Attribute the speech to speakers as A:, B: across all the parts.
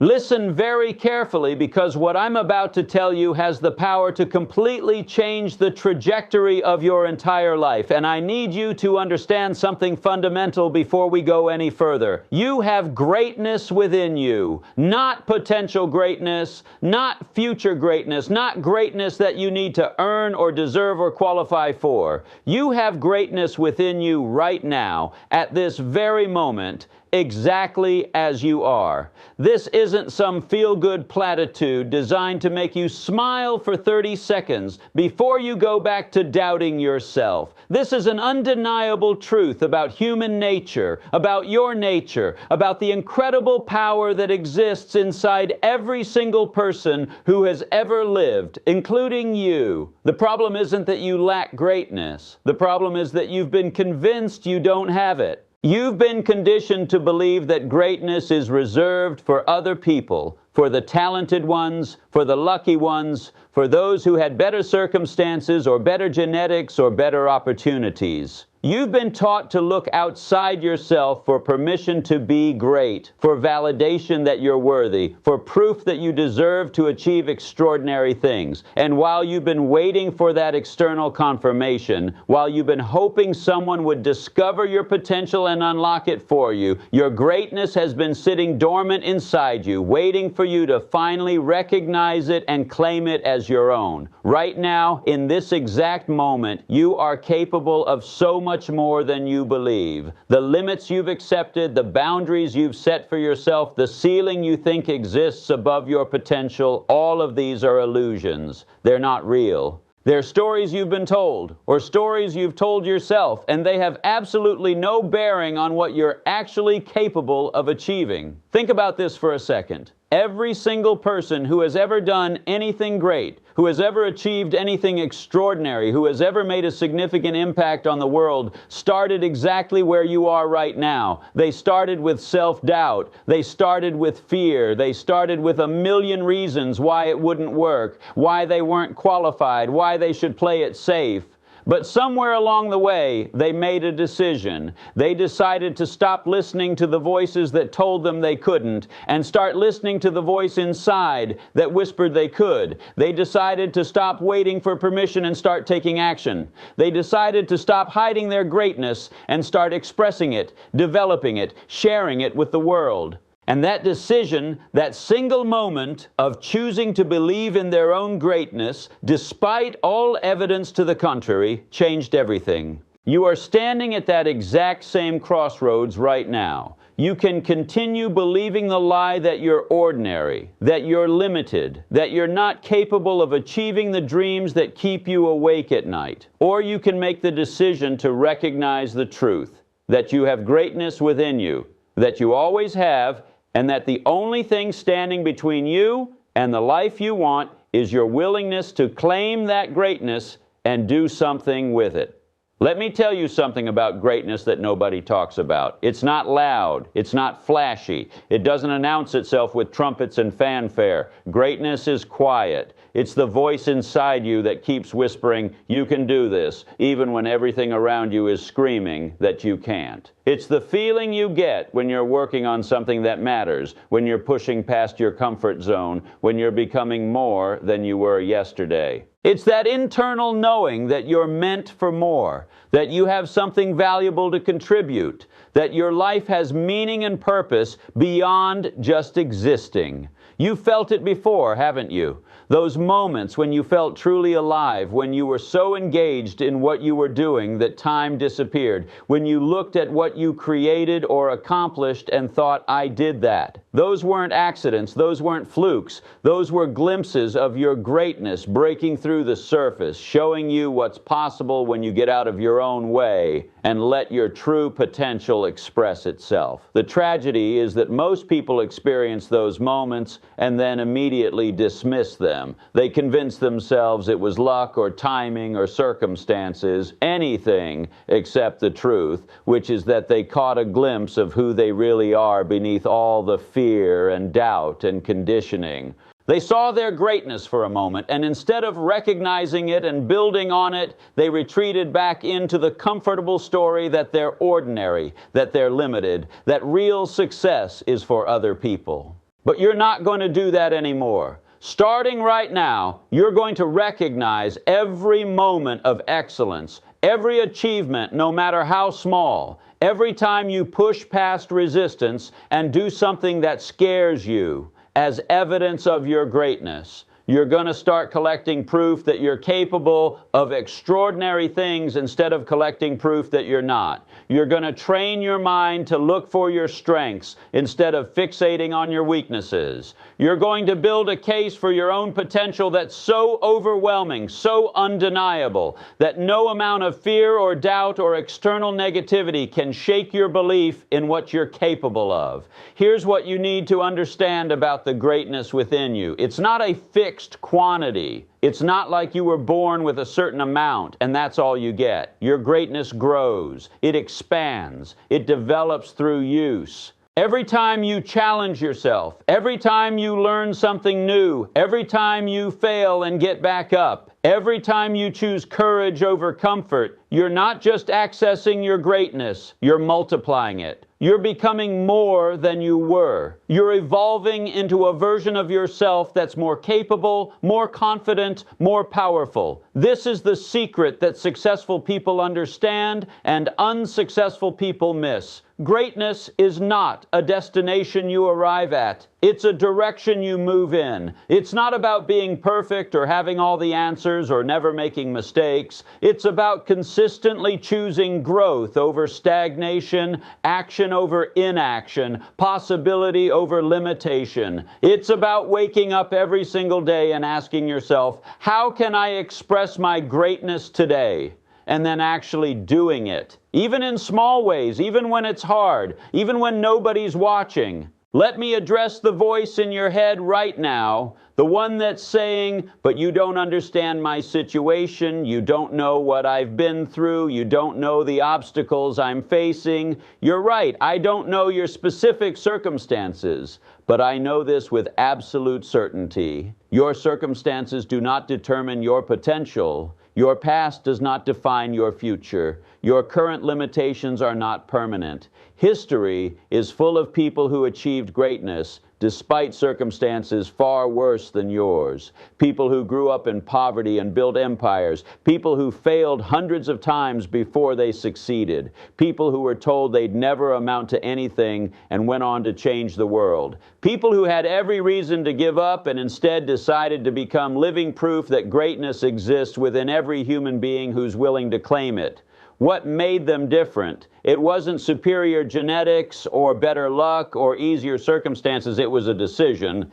A: Listen very carefully, because what I'm about to tell you has the power to completely change the trajectory of your entire life. And I need you to understand something fundamental before we go any further. You have greatness within you, not potential greatness, not future greatness, not greatness that you need to earn or deserve or qualify for. You have greatness within you right now, at this very moment, exactly as you are. This isn't some feel-good platitude designed to make you smile for 30 seconds before you go back to doubting yourself. This is an undeniable truth about human nature, about your nature, about the incredible power that exists inside every single person who has ever lived, including you. The problem isn't that you lack greatness. The problem is that you've been convinced you don't have it. You've been conditioned to believe that greatness is reserved for other people, for the talented ones, for the lucky ones, for those who had better circumstances or better genetics or better opportunities. You've been taught to look outside yourself for permission to be great, for validation that you're worthy, for proof that you deserve to achieve extraordinary things. And while you've been waiting for that external confirmation, while you've been hoping someone would discover your potential and unlock it for you, your greatness has been sitting dormant inside you, waiting for you to finally recognize it and claim it as your own. Right now, in this exact moment, you are capable of so much more than you believe. The limits you've accepted, the boundaries you've set for yourself, the ceiling you think exists above your potential, all of these are illusions. They're not real. They're stories you've been told, or stories you've told yourself, and they have absolutely no bearing on what you're actually capable of achieving. Think about this for a second. Every single person who has ever done anything great, who has ever achieved anything extraordinary, who has ever made a significant impact on the world, started exactly where you are right now. They started with self-doubt. They started with fear. They started with a million reasons why it wouldn't work, why they weren't qualified, why they should play it safe. But somewhere along the way, they made a decision. They decided to stop listening to the voices that told them they couldn't and start listening to the voice inside that whispered they could. They decided to stop waiting for permission and start taking action. They decided to stop hiding their greatness and start expressing it, developing it, sharing it with the world. And that decision, that single moment of choosing to believe in their own greatness, despite all evidence to the contrary, changed everything. You are standing at that exact same crossroads right now. You can continue believing the lie that you're ordinary, that you're limited, that you're not capable of achieving the dreams that keep you awake at night. Or you can make the decision to recognize the truth, that you have greatness within you, that you always have, and that the only thing standing between you and the life you want is your willingness to claim that greatness and do something with it. Let me tell you something about greatness that nobody talks about. It's not loud. It's not flashy. It doesn't announce itself with trumpets and fanfare. Greatness is quiet. It's the voice inside you that keeps whispering, "You can do this," even when everything around you is screaming that you can't. It's the feeling you get when you're working on something that matters, when you're pushing past your comfort zone, when you're becoming more than you were yesterday. It's that internal knowing that you're meant for more, that you have something valuable to contribute, that your life has meaning and purpose beyond just existing. You've felt it before, haven't you? Those moments when you felt truly alive, when you were so engaged in what you were doing that time disappeared, when you looked at what you created or accomplished and thought, "I did that." Those weren't accidents, those weren't flukes, those were glimpses of your greatness breaking through the surface, showing you what's possible when you get out of your own way and let your true potential express itself. The tragedy is that most people experience those moments and then immediately dismiss them. They convince themselves it was luck or timing or circumstances, anything except the truth, which is that they caught a glimpse of who they really are beneath all the fear and doubt and conditioning. They saw their greatness for a moment, and instead of recognizing it and building on it, they retreated back into the comfortable story that they're ordinary, that they're limited, that real success is for other people. But you're not going to do that anymore. Starting right now, you're going to recognize every moment of excellence, every achievement, no matter how small, every time you push past resistance and do something that scares you as evidence of your greatness. You're going to start collecting proof that you're capable of extraordinary things instead of collecting proof that you're not. You're going to train your mind to look for your strengths instead of fixating on your weaknesses. You're going to build a case for your own potential that's so overwhelming, so undeniable, that no amount of fear or doubt or external negativity can shake your belief in what you're capable of. Here's what you need to understand about the greatness within you. It's not a fixed quantity. It's not like you were born with a certain amount and that's all you get. Your greatness grows. It expands. It develops through use. Every time you challenge yourself, every time you learn something new, every time you fail and get back up, every time you choose courage over comfort, you're not just accessing your greatness, you're multiplying it. You're becoming more than you were. You're evolving into a version of yourself that's more capable, more confident, more powerful. This is the secret that successful people understand and unsuccessful people miss. Greatness is not a destination you arrive at. It's a direction you move in. It's not about being perfect or having all the answers or never making mistakes. It's about consistently choosing growth over stagnation, action over inaction, possibility over limitation. It's about waking up every single day and asking yourself, how can I express my greatness today? And then actually doing it. Even in small ways, even when it's hard, even when nobody's watching. Let me address the voice in your head right now, the one that's saying, but you don't understand my situation, you don't know what I've been through, you don't know the obstacles I'm facing. You're right, I don't know your specific circumstances, but I know this with absolute certainty. Your circumstances do not determine your potential. Your past does not define your future. Your current limitations are not permanent. History is full of people who achieved greatness despite circumstances far worse than yours. People who grew up in poverty and built empires. People who failed hundreds of times before they succeeded. People who were told they'd never amount to anything and went on to change the world. People who had every reason to give up and instead decided to become living proof that greatness exists within every human being who's willing to claim it. What made them different? It wasn't superior genetics or better luck or easier circumstances. It was a decision.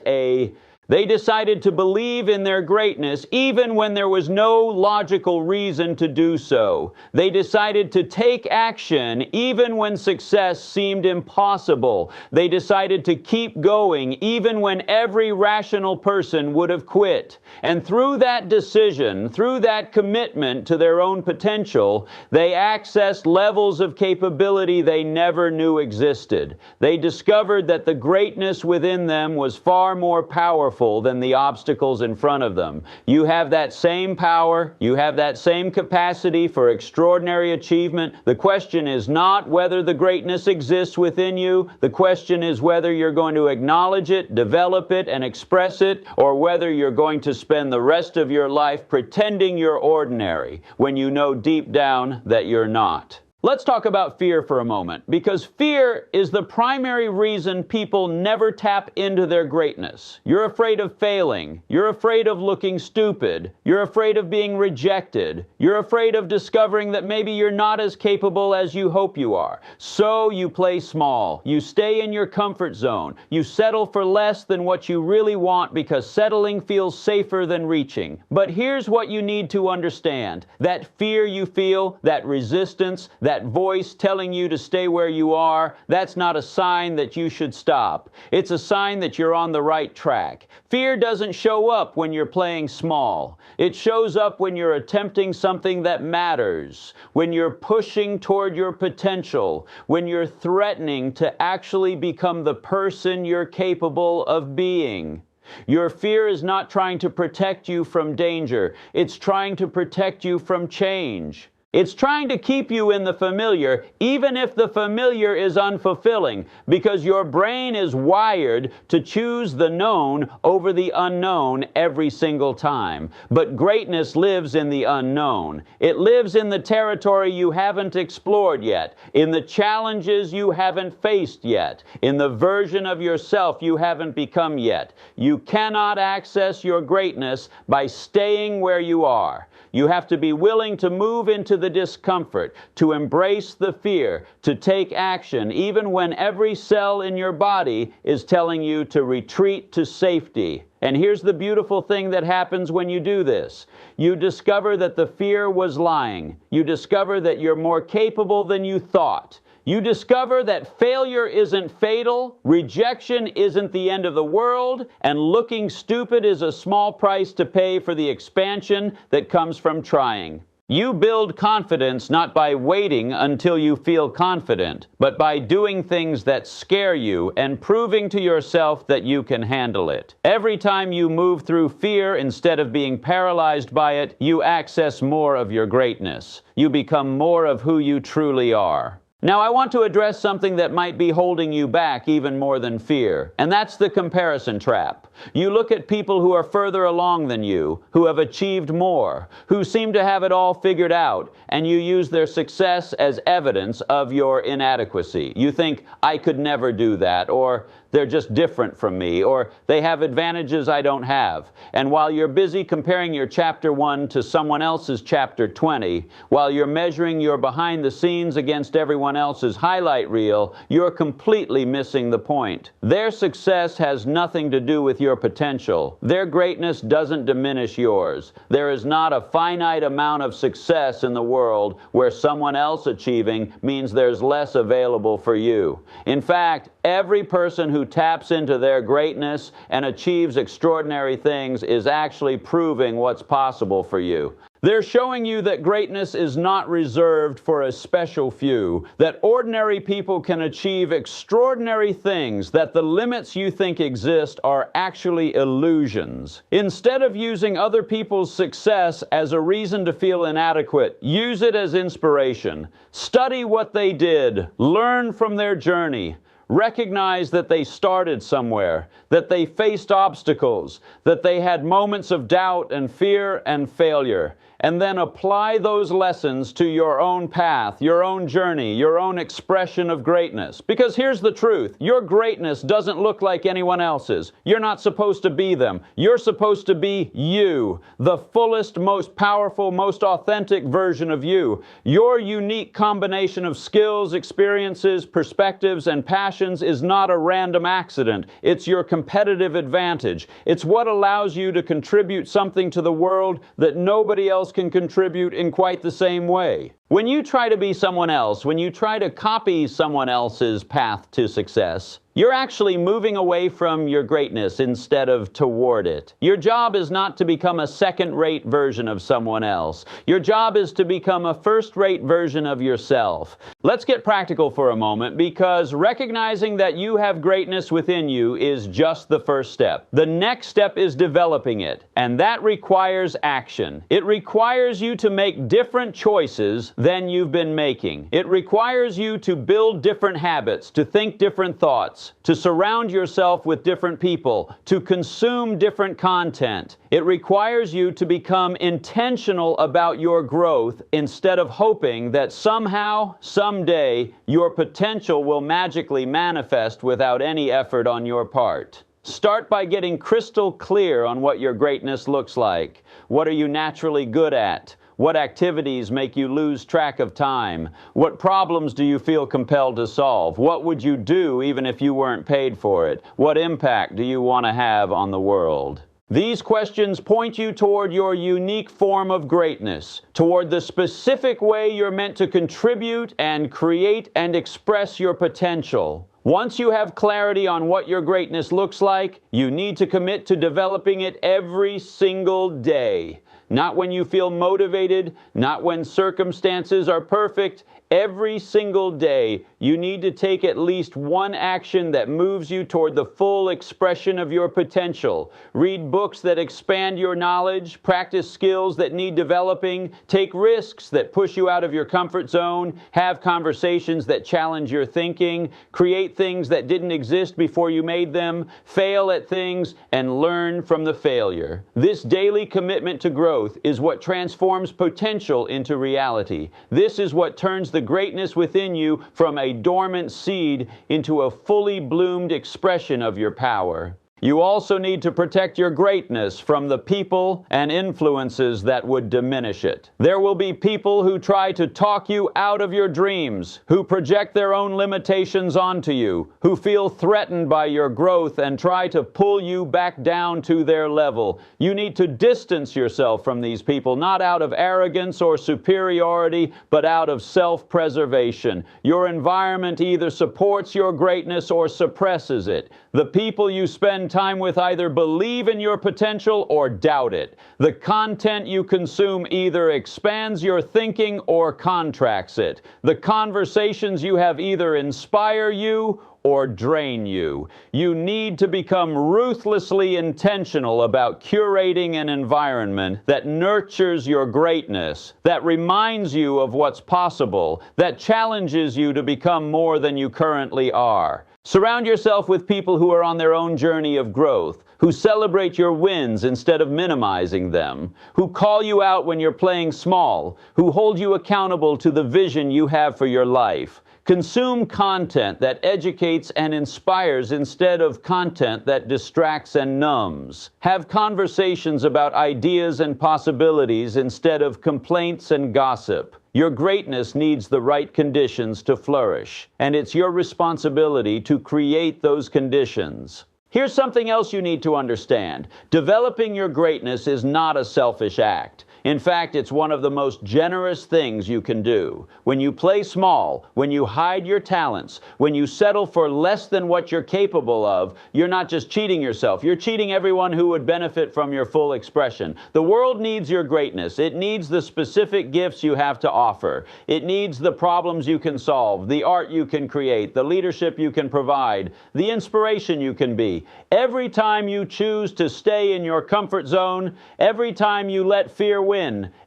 A: They decided to believe in their greatness even when there was no logical reason to do so. They decided to take action even when success seemed impossible. They decided to keep going even when every rational person would have quit. And through that decision, through that commitment to their own potential, they accessed levels of capability they never knew existed. They discovered that the greatness within them was far more powerful than the obstacles in front of them. You have that same power, you have that same capacity for extraordinary achievement. The question is not whether the greatness exists within you. The question is whether you're going to acknowledge it, develop it, and express it, or whether you're going to spend the rest of your life pretending you're ordinary when you know deep down that you're not. Let's talk about fear for a moment, because fear is the primary reason people never tap into their greatness. You're afraid of failing. You're afraid of looking stupid. You're afraid of being rejected. You're afraid of discovering that maybe you're not as capable as you hope you are. So you play small. You stay in your comfort zone. You settle for less than what you really want because settling feels safer than reaching. But here's what you need to understand. That fear you feel, that resistance, that voice telling you to stay where you are, that's not a sign that you should stop. It's a sign that you're on the right track. Fear doesn't show up when you're playing small. It shows up when you're attempting something that matters, when you're pushing toward your potential, when you're threatening to actually become the person you're capable of being. Your fear is not trying to protect you from danger. It's trying to protect you from change. It's trying to keep you in the familiar, even if the familiar is unfulfilling, because your brain is wired to choose the known over the unknown every single time. But greatness lives in the unknown. It lives in the territory you haven't explored yet, in the challenges you haven't faced yet, in the version of yourself you haven't become yet. You cannot access your greatness by staying where you are. You have to be willing to move into the discomfort, to embrace the fear, to take action, even when every cell in your body is telling you to retreat to safety. And here's the beautiful thing that happens when you do this. You discover that the fear was lying. You discover that you're more capable than you thought. You discover that failure isn't fatal, rejection isn't the end of the world, and looking stupid is a small price to pay for the expansion that comes from trying. You build confidence not by waiting until you feel confident, but by doing things that scare you and proving to yourself that you can handle it. Every time you move through fear instead of being paralyzed by it, you access more of your greatness. You become more of who you truly are. Now, I want to address something that might be holding you back even more than fear, and that's the comparison trap. You look at people who are further along than you, who have achieved more, who seem to have it all figured out, and you use their success as evidence of your inadequacy. You think, I could never do that, or they're just different from me, or they have advantages I don't have. And while you're busy comparing your chapter 1 to someone else's chapter 20, while you're measuring your behind the scenes against everyone else's highlight reel, you're completely missing the point. Their success has nothing to do with your potential. Their greatness doesn't diminish yours. There is not a finite amount of success in the world where someone else achieving means there's less available for you. In fact, every person who taps into their greatness and achieves extraordinary things is actually proving what's possible for you. They're showing you that greatness is not reserved for a special few, that ordinary people can achieve extraordinary things, that the limits you think exist are actually illusions. Instead of using other people's success as a reason to feel inadequate, use it as inspiration. Study what they did, learn from their journey. Recognize that they started somewhere, that they faced obstacles, that they had moments of doubt and fear and failure, and then apply those lessons to your own path, your own journey, your own expression of greatness. Because here's the truth, your greatness doesn't look like anyone else's. You're not supposed to be them. You're supposed to be you, the fullest, most powerful, most authentic version of you. Your unique combination of skills, experiences, perspectives, and passions is not a random accident. It's your competitive advantage. It's what allows you to contribute something to the world that nobody else can contribute in quite the same way. When you try to be someone else, when you try to copy someone else's path to success, you're actually moving away from your greatness instead of toward it. Your job is not to become a second-rate version of someone else. Your job is to become a first-rate version of yourself. Let's get practical for a moment, because recognizing that you have greatness within you is just the first step. The next step is developing it, and that requires action. It requires you to make different choices than you've been making. It requires you to build different habits, to think different thoughts, to surround yourself with different people, to consume different content. It requires you to become intentional about your growth instead of hoping that somehow, someday, your potential will magically manifest without any effort on your part. Start by getting crystal clear on what your greatness looks like. What are you naturally good at? What activities make you lose track of time? What problems do you feel compelled to solve? What would you do even if you weren't paid for it? What impact do you want to have on the world? These questions point you toward your unique form of greatness, toward the specific way you're meant to contribute and create and express your potential. Once you have clarity on what your greatness looks like, you need to commit to developing it every single day. Not when you feel motivated, not when circumstances are perfect, Every single day, you need to take at least one action that moves you toward the full expression of your potential. Read books that expand your knowledge, practice skills that need developing, take risks that push you out of your comfort zone, have conversations that challenge your thinking, create things that didn't exist before you made them, fail at things, and learn from the failure. This daily commitment to growth is what transforms potential into reality. This is what turns the greatness within you from a dormant seed into a fully bloomed expression of your power. You also need to protect your greatness from the people and influences that would diminish it. There will be people who try to talk you out of your dreams, who project their own limitations onto you, who feel threatened by your growth and try to pull you back down to their level. You need to distance yourself from these people, not out of arrogance or superiority, but out of self-preservation. Your environment either supports your greatness or suppresses it. The people you spend time with either believe in your potential or doubt it. The content you consume either expands your thinking or contracts it. The conversations you have either inspire you or drain you. You need to become ruthlessly intentional about curating an environment that nurtures your greatness, that reminds you of what's possible, that challenges you to become more than you currently are. Surround yourself with people who are on their own journey of growth, who celebrate your wins instead of minimizing them, who call you out when you're playing small, who hold you accountable to the vision you have for your life. Consume content that educates and inspires instead of content that distracts and numbs. Have conversations about ideas and possibilities instead of complaints and gossip. Your greatness needs the right conditions to flourish, and it's your responsibility to create those conditions. Here's something else you need to understand. Developing your greatness is not a selfish act. In fact, it's one of the most generous things you can do. When you play small, when you hide your talents, when you settle for less than what you're capable of, you're not just cheating yourself, you're cheating everyone who would benefit from your full expression. The world needs your greatness. It needs the specific gifts you have to offer. It needs the problems you can solve, the art you can create, the leadership you can provide, the inspiration you can be. Every time you choose to stay in your comfort zone, every time you let fear win,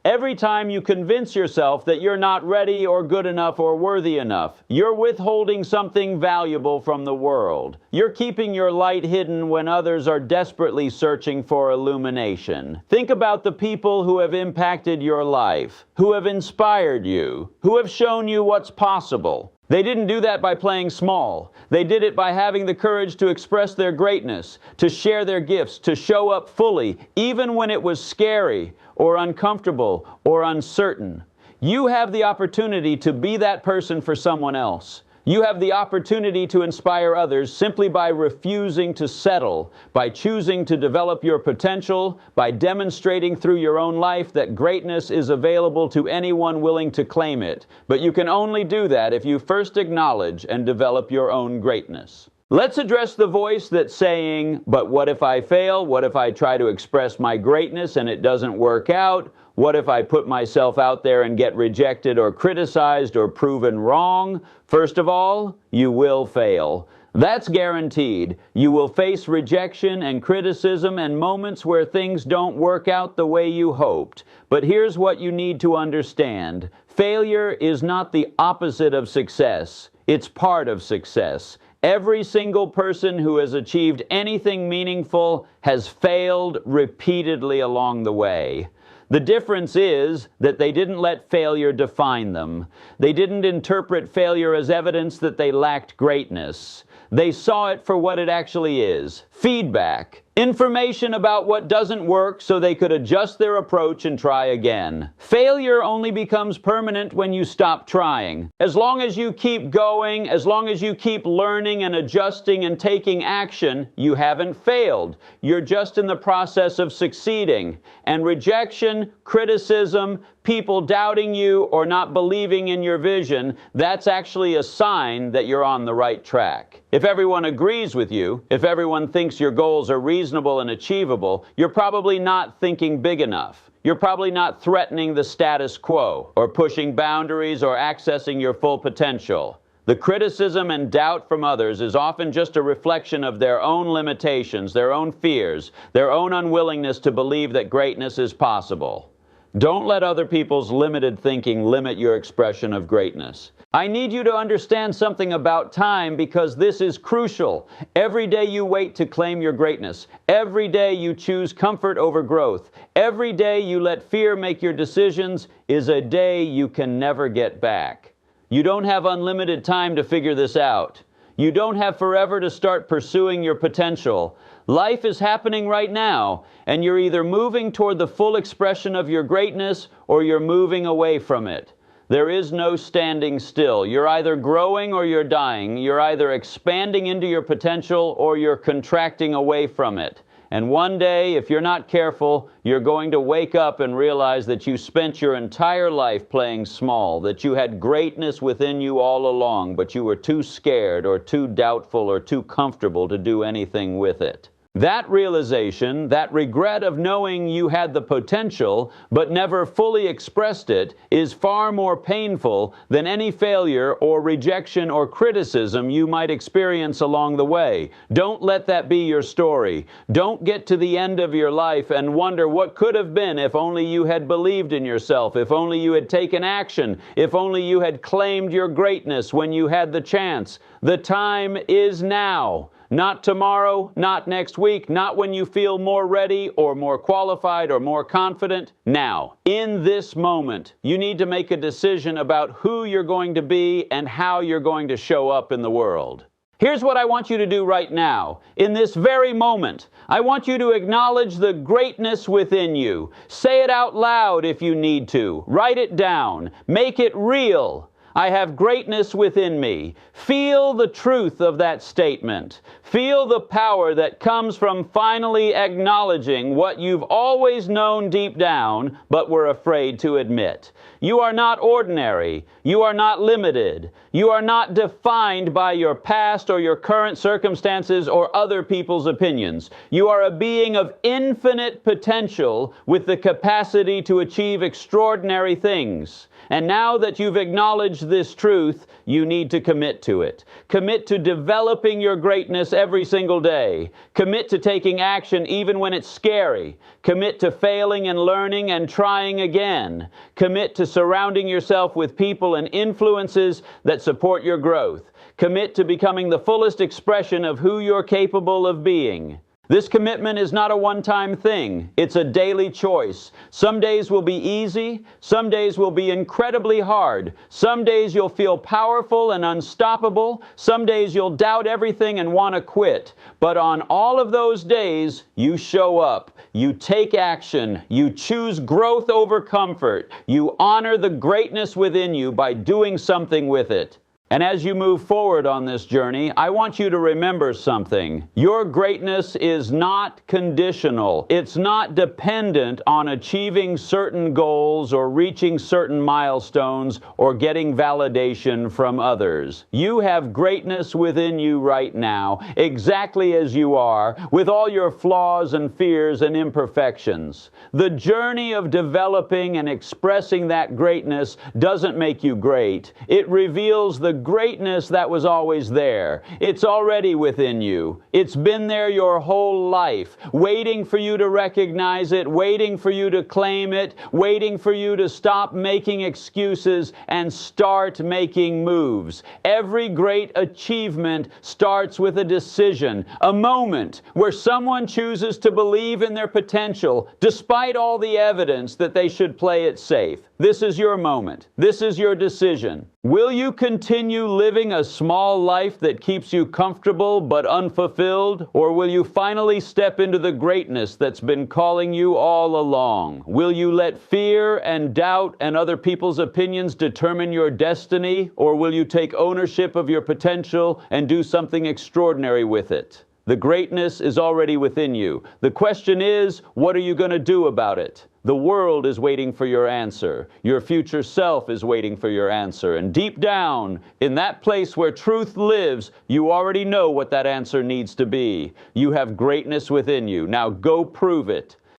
A: every time you convince yourself that you're not ready or good enough or worthy enough, you're withholding something valuable from the world. You're keeping your light hidden when others are desperately searching for illumination. Think about the people who have impacted your life, who have inspired you, who have shown you what's possible. They didn't do that by playing small. They did it by having the courage to express their greatness, to share their gifts, to show up fully, even when it was scary or uncomfortable or uncertain. You have the opportunity to be that person for someone else. You have the opportunity to inspire others simply by refusing to settle, by choosing to develop your potential, by demonstrating through your own life that greatness is available to anyone willing to claim it. But you can only do that if you first acknowledge and develop your own greatness. Let's address the voice that's saying, but what if I fail? What if I try to express my greatness and it doesn't work out? What if I put myself out there and get rejected or criticized or proven wrong? First of all, you will fail. That's guaranteed. You will face rejection and criticism and moments where things don't work out the way you hoped. But here's what you need to understand. Failure is not the opposite of success. It's part of success. Every single person who has achieved anything meaningful has failed repeatedly along the way. The difference is that they didn't let failure define them. They didn't interpret failure as evidence that they lacked greatness. They saw it for what it actually is: feedback. Information about what doesn't work so they could adjust their approach and try again. Failure only becomes permanent when you stop trying. As long as you keep going, as long as you keep learning and adjusting and taking action, you haven't failed. You're just in the process of succeeding. And rejection, criticism, people doubting you or not believing in your vision, that's actually a sign that you're on the right track. If everyone agrees with you, if everyone thinks your goals are reasonable and achievable, you're probably not thinking big enough. You're probably not threatening the status quo, or pushing boundaries, or accessing your full potential. The criticism and doubt from others is often just a reflection of their own limitations, their own fears, their own unwillingness to believe that greatness is possible. Don't let other people's limited thinking limit your expression of greatness. I need you to understand something about time, because this is crucial. Every day you wait to claim your greatness, every day you choose comfort over growth, every day you let fear make your decisions, is a day you can never get back. You don't have unlimited time to figure this out. You don't have forever to start pursuing your potential. Life is happening right now, and you're either moving toward the full expression of your greatness or you're moving away from it. There is no standing still. You're either growing or you're dying. You're either expanding into your potential or you're contracting away from it. And one day, if you're not careful, you're going to wake up and realize that you spent your entire life playing small, that you had greatness within you all along, but you were too scared or too doubtful or too comfortable to do anything with it. That realization, that regret of knowing you had the potential but never fully expressed it, is far more painful than any failure or rejection or criticism you might experience along the way. Don't let that be your story. Don't get to the end of your life and wonder what could have been if only you had believed in yourself, if only you had taken action, if only you had claimed your greatness when you had the chance. The time is now. Not tomorrow, not next week, not when you feel more ready or more qualified or more confident. Now, in this moment, you need to make a decision about who you're going to be and how you're going to show up in the world. Here's what I want you to do right now. In this very moment, I want you to acknowledge the greatness within you. Say it out loud if you need to. Write it down. Make it real. I have greatness within me. Feel the truth of that statement. Feel the power that comes from finally acknowledging what you've always known deep down, but were afraid to admit. You are not ordinary. You are not limited. You are not defined by your past or your current circumstances or other people's opinions. You are a being of infinite potential with the capacity to achieve extraordinary things. And now that you've acknowledged this truth, you need to commit to it. Commit to developing your greatness every single day. Commit to taking action even when it's scary. Commit to failing and learning and trying again. Commit to surrounding yourself with people and influences that support your growth. Commit to becoming the fullest expression of who you're capable of being. This commitment is not a one-time thing. It's a daily choice. Some days will be easy. Some days will be incredibly hard. Some days you'll feel powerful and unstoppable. Some days you'll doubt everything and want to quit. But on all of those days, you show up. You take action. You choose growth over comfort. You honor the greatness within you by doing something with it. And as you move forward on this journey, I want you to remember something. Your greatness is not conditional. It's not dependent on achieving certain goals or reaching certain milestones or getting validation from others. You have greatness within you right now, exactly as you are, with all your flaws and fears and imperfections. The journey of developing and expressing that greatness doesn't make you great. It reveals the greatness that was always there. It's already within you. It's been there your whole life, waiting for you to recognize it, waiting for you to claim it, waiting for you to stop making excuses and start making moves. Every great achievement starts with a decision, a moment where someone chooses to believe in their potential despite all the evidence that they should play it safe. This is your moment. This is your decision. Will you continue living a small life that keeps you comfortable but unfulfilled? Or will you finally step into the greatness that's been calling you all along? Will you let fear and doubt and other people's opinions determine your destiny? Or will you take ownership of your potential and do something extraordinary with it? The greatness is already within you. The question is, what are you going to do about it? The world is waiting for your answer. Your future self is waiting for your answer. And deep down, in that place where truth lives, you already know what that answer needs to be. You have greatness within you. Now go prove it.